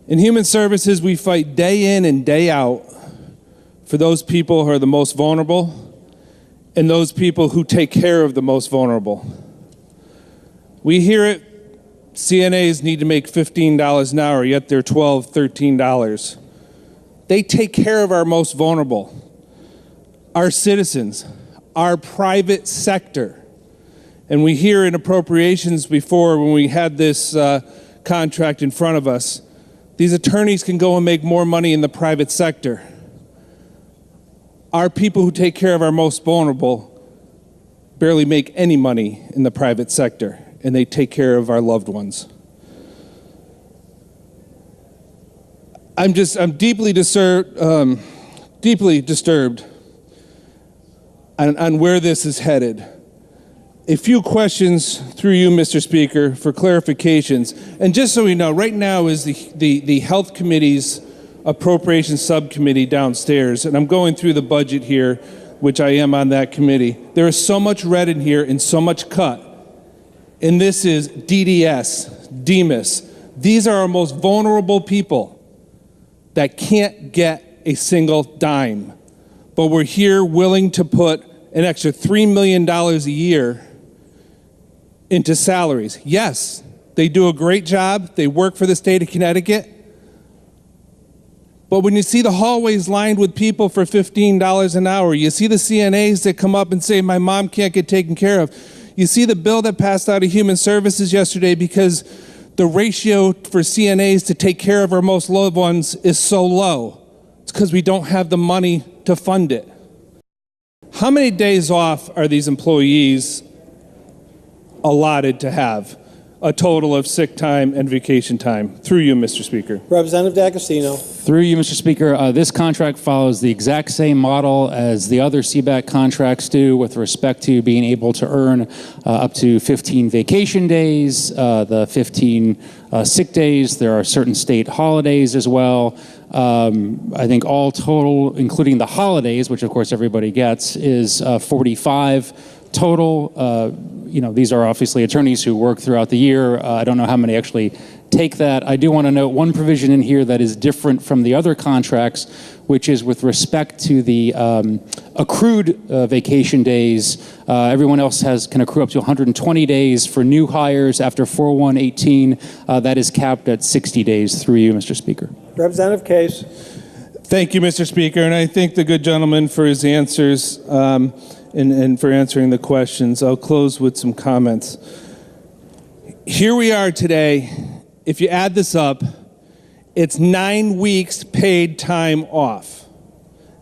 In human services, we fight day in and day out for those people who are the most vulnerable and those people who take care of the most vulnerable. We hear it, CNAs need to make $15 an hour, yet they're $12, $13. They take care of our most vulnerable, our citizens, our private sector. And we hear in appropriations before, when we had this contract in front of us, these attorneys can go and make more money in the private sector. Our people who take care of our most vulnerable barely make any money in the private sector, and they take care of our loved ones. I'm deeply disturbed on where this is headed. A few questions through you, Mr. Speaker, for clarifications. And just so we know, right now is the Health Committee's Appropriations Subcommittee downstairs, and I'm going through the budget here, which I am on that committee. There is so much red in here and so much cut. And this is DDS, DEMIS. These are our most vulnerable people that can't get a single dime. But we're here willing to put an extra $3 million a year into salaries. Yes, they do a great job. They work for the state of Connecticut. But when you see the hallways lined with people for $15 an hour, you see the CNAs that come up and say, my mom can't get taken care of. You see the bill that passed out of Human Services yesterday because the ratio for CNAs to take care of our most loved ones is so low. It's because we don't have the money to fund it. How many days off are these employees allotted to have? A total of sick time and vacation time. Through you, Mr. Speaker. Representative D'Agostino. Through you, Mr. Speaker. This contract follows the exact same model as the other CBAC contracts do with respect to being able to earn up to 15 vacation days, the 15 sick days. There are certain state holidays as well. I think all total, including the holidays, which of course everybody gets, is 45 total. These are obviously attorneys who work throughout the year. I don't know how many actually take that. I do want to note one provision in here that is different from the other contracts, which is with respect to the accrued vacation days. Everyone else can accrue up to 120 days for new hires after 4/1/18. That is capped at 60 days. Through you, Mr. Speaker. Representative Case. Thank you, Mr. Speaker, and I thank the good gentleman for his answers and for answering the questions. I'll close with some comments. Here we are today. If you add this up, it's 9 weeks paid time off.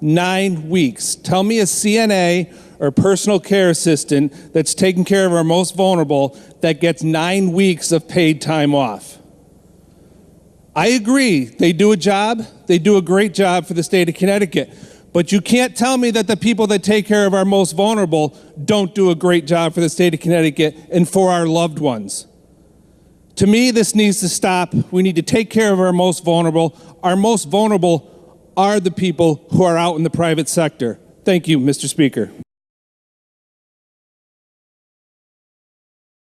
9 weeks. Tell me a CNA or personal care assistant that's taking care of our most vulnerable that gets 9 weeks of paid time off. I agree, they do a job. They do a great job for the state of Connecticut. But you can't tell me that the people that take care of our most vulnerable don't do a great job for the state of Connecticut and for our loved ones. To me, this needs to stop. We need to take care of our most vulnerable. Our most vulnerable are the people who are out in the private sector. Thank you, Mr. Speaker.